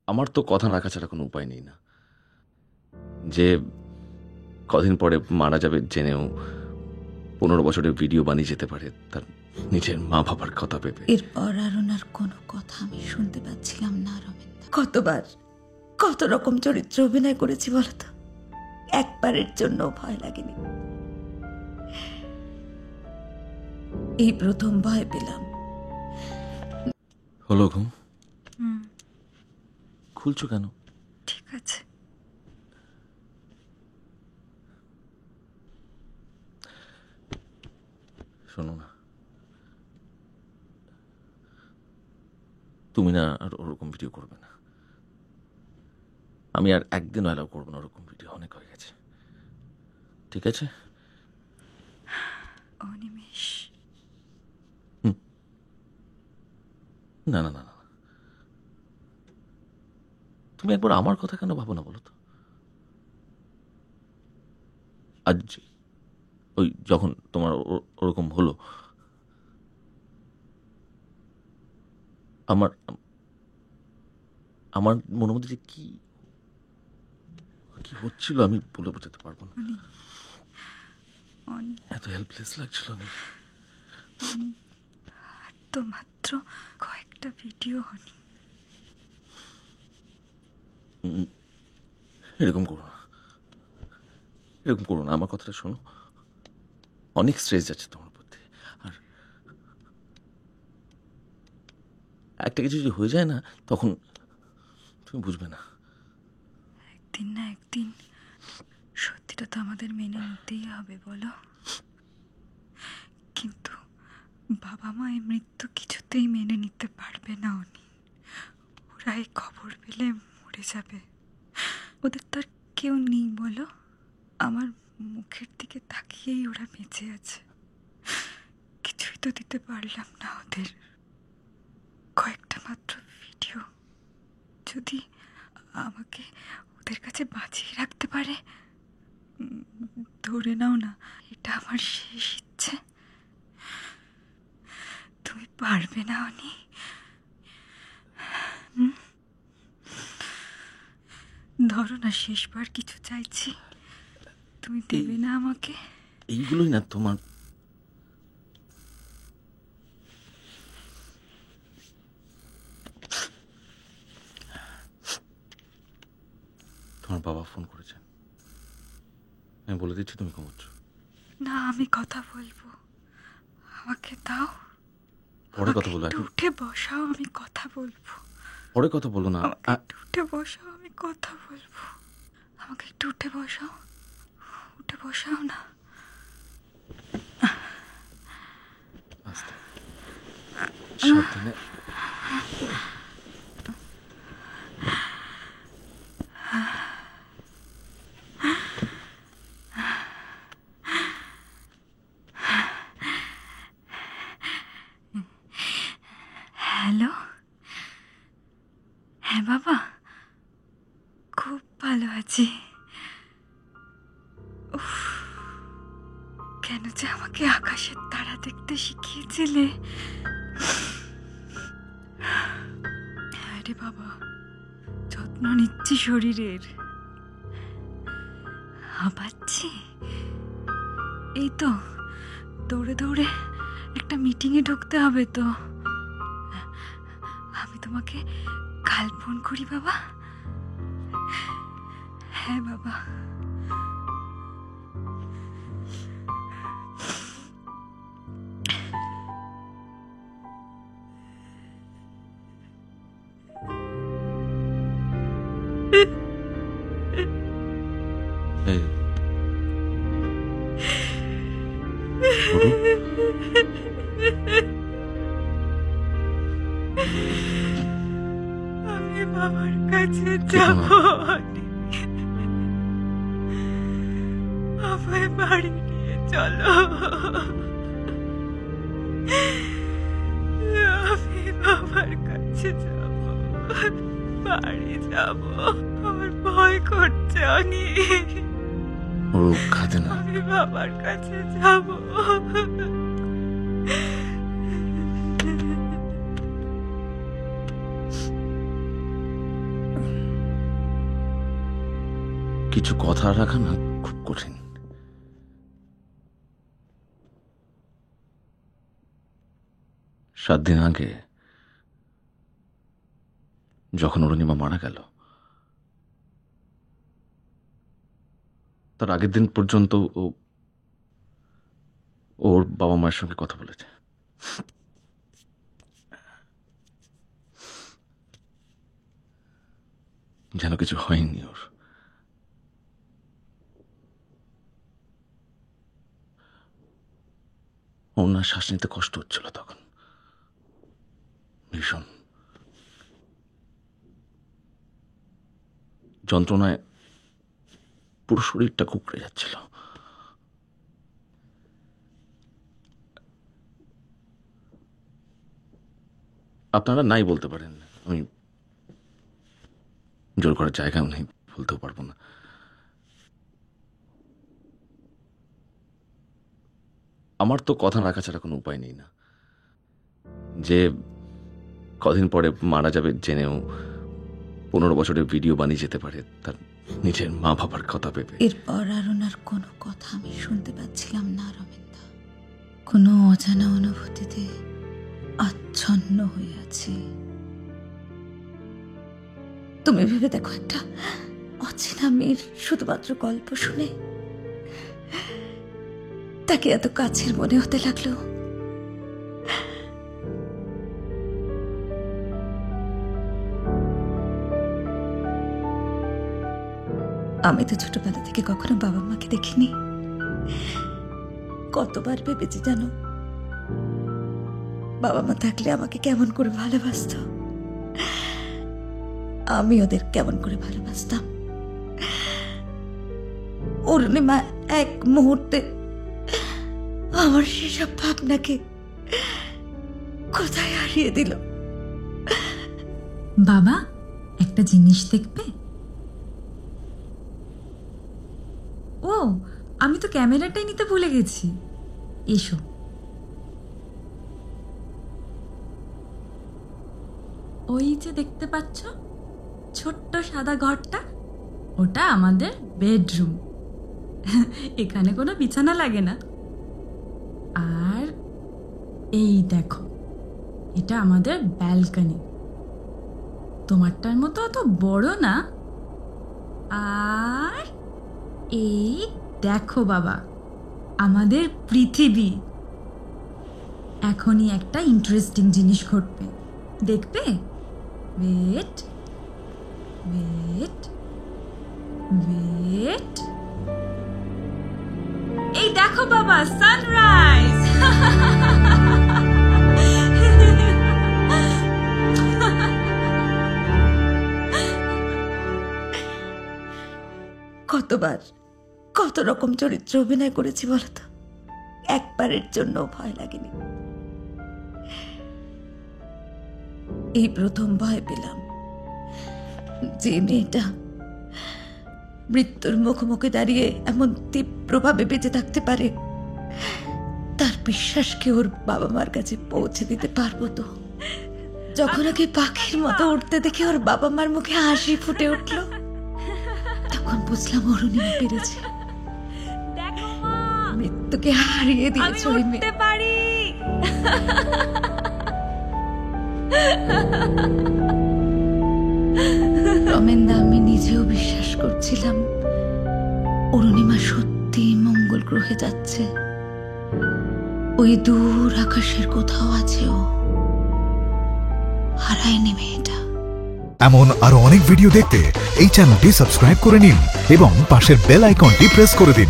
আমার তো কথা রাখা ছাড়া কোনো উপায় নেই না, যে কদিন পরে মারা যাবে জেনেও 15 বছরের ভিডিও বানিয়ে যেতে পারে তার নিজের মা বাবার কথা ভেবে। এরপর আর ওনার কোনো কথা আমি শুনতে পাচ্ছিলাম না। রবীন্দ্র কতবার কত রকম চরিত্র অভিনয় করেছি বলতো, একবারের জন্য ভয় লাগেনি। এই প্রথম ভয় পেলাম। হলো ঘুম? খুলছো কেন? ঠিক আছে। শোনো না, তুমি না আর ওরকম ভিডিও করবে না। আমি আর একদিনও অ্যালাউ করবো না ওরকম ভিডিও, অনেক হয়ে গেছে। ঠিক আছে? অনিমেষ, না না না না, তুমি একবার আমার কথা কেন ভাবো না বলো তো? আজ ওই যখন তোমার ওরকম হলো, আমার আমার মনের মধ্যে যে কি কি হচ্ছিল আমি বলে বোঝাতে পারবো না। এত হেল্পলেস লাগছিল। আমি তো মাত্র কয়েকটা ভিডিও হয়নি। এরকম করো না, এরকম করো না, আমার কথাটা শোনো। অনেক স্ট্রেস যাচ্ছে তোমার প্রতি, আর একটা কিছু যদি হয়ে যায় না তখন তুমি বুঝবে না। একদিন না একদিন সত্যিটা তো আমাদের মেনে নিতেই হবে বলো। কিন্তু বাবা মায়ের মৃত্যু কিছুতেই মেনে নিতে পারবে না উনি। ওরা এই খবর পেলে মরে যাবে। ওদের তো আর কেউ নেই বলো। আমার মুখের দিকে তাকিয়েই ওরা বেঁচে আছে। কিছুই তো দিতে পারলাম না ওদের। কয়েকটা মাত্র ভিডিও যদি আমাকে ওদের কাছে বাঁচিয়ে রাখতে পারে, ধরে নাও না এটা আমার শেষ ইচ্ছে। তুমি পারবে না অনি? ধরো না শেষবার কিছু চাইছি, তুমি দেবে না আমাকে? এইগুলোই না তোমার তোমার বাবা ফোন করেছেন, আমি বলে দিচ্ছি তুমি ঘুমোচ্ছ। না, আমি কথা বলবো, আমাকে দাও। পরে কথা বলো, একটু উঠে বসাও, আমি কথা বলবো। পরে কথা বলো না। একটু উঠে বসাও, আমি কথা বলবো। আমাকে একটু উঠে বসাও, উঠে বসাও না। সাবধানে। হ্যালো, হ্যাঁ বাবা, খুব ভালো আছি। উফ, কেন যে আমাকে আকাশের তারা দেখতে শিখিয়েছিলে। হ্যাঁ রে বাবা, যত্ন নিচ্ছি শরীরের। হাঁপাচ্ছি, এই তো দৌড়ে দৌড়ে একটা মিটিংয়ে ঢুকতে হবে তো। আমি তোমাকে কাল ফোন করি বাবা। হ্যাঁ বাবা। আমি বাবার কাছে যাব, আমায় বাড়ি নিয়ে চলো। আমি বাবার কাছে যাব, বাড়ি যাব। আমার ভয় করছে অনেক। আমি বাবার কাছে যাব। কিছু কথা রাখা না খুব কঠিন। সাত দিন আগে যখন অরুণিমা মারা গেল, তার আগের দিন পর্যন্ত ওর বাবা মায়ের সঙ্গে কথা বলেছে। যেন কিছু হয়নি ওর। ওর না শ্বাস নিতে কষ্ট হচ্ছিল তখন, ভীষণ যন্ত্রণায় পুরো শরীরটা কুঁকড়ে যাচ্ছিল। আপনারা নাই বলতে পারেন, আমি জোর করার জায়গাও নেই, বলতেও পারবো না। আমার তো কথা রাখা ছাড়া কোনো উপায় নেই না। যে কদিন পরে মারা যাবে জেনেও 15 বছরের ভিডিও বানিয়ে যেতে পারে তার নিজের মা বাবার কথা ভেবে। এরপর আর ওনার কোনো কথা আমি শুনতে পাচ্ছিলাম না রমেনদা। কোনো অজানা অনুভূতিতে আচ্ছন্ন হয়ে আছি। তুমি ভেবে দেখো, একটা অচেনা মেয়ের শুধুমাত্র গল্প শুনে তাকে এত কাছের মনে হতে লাগলো। আমি তো ছোটবেলা থেকে কখনো বাবা মাকে দেখিনি। কতবার ভেবেছি জানো, বাবা মা থাকলে আমাকে কেমন করে ভালোবাসতো, আমি ওদের কেমন করে ভালোবাসতাম। অরুণিমা এক মুহূর্তে আমার সেসব ভাবনাকে কোথায় হারিয়ে দিল। বাবা, একটা জিনিস দেখবে? ও, আমি তো ক্যামেরাটাই নিতে ভুলে গেছি। এসো। ওই যে দেখতে পাচ্ছ ছোট্ট সাদা ঘরটা, ওটা আমাদের বেডরুম। এখানে কোনো বিছানা লাগে না। আর এই দেখো, এটা আমাদের ব্যালকনি। তোমারটার মতো অত বড় না। আর এই দেখো বাবা, আমাদের পৃথিবী। এখনই একটা ইন্টারেস্টিং জিনিস ঘটবে, দেখবে? ওয়েট ওয়েট ওয়েট, এই দেখো বাবা, সানরাইজ। কতবার কত রকম চরিত্র অভিনয় করেছি বলতো, একবারের জন্য ভয় লাগেনি। এই প্রথম ভয় পেলাম যে মেয়েটা মৃত্যুর মুখোমুখি দাঁড়িয়ে এমন তীব্রভাবে বেঁচে থাকতে পারে, তার বিশ্বাসকে ওর বাবা মার কাছে পৌঁছে দিতে পারবো তো। যখন ওকে পাখির মতো উঠতে দেখে ওর বাবা মার মুখে হাসি ফুটে উঠলো, তখন বুঝলাম অরুণিমা পেরেছে। মৃত্যুকে হারিয়ে দিয়েছে ওই মেয়ে। রমেনদা, আমি নিজেও বিশ্বাস করছিলাম অরুণিমা সত্যি মঙ্গল গ্রহে যাচ্ছে। ওই দূর আকাশের কোথাও আছে ও, হারায়নি মেয়েটা। এমন আরো অনেক ভিডিও দেখতে এই চ্যানেলটি সাবস্ক্রাইব করে নিন এবং পাশের বেল আইকনটি প্রেস করে দিন।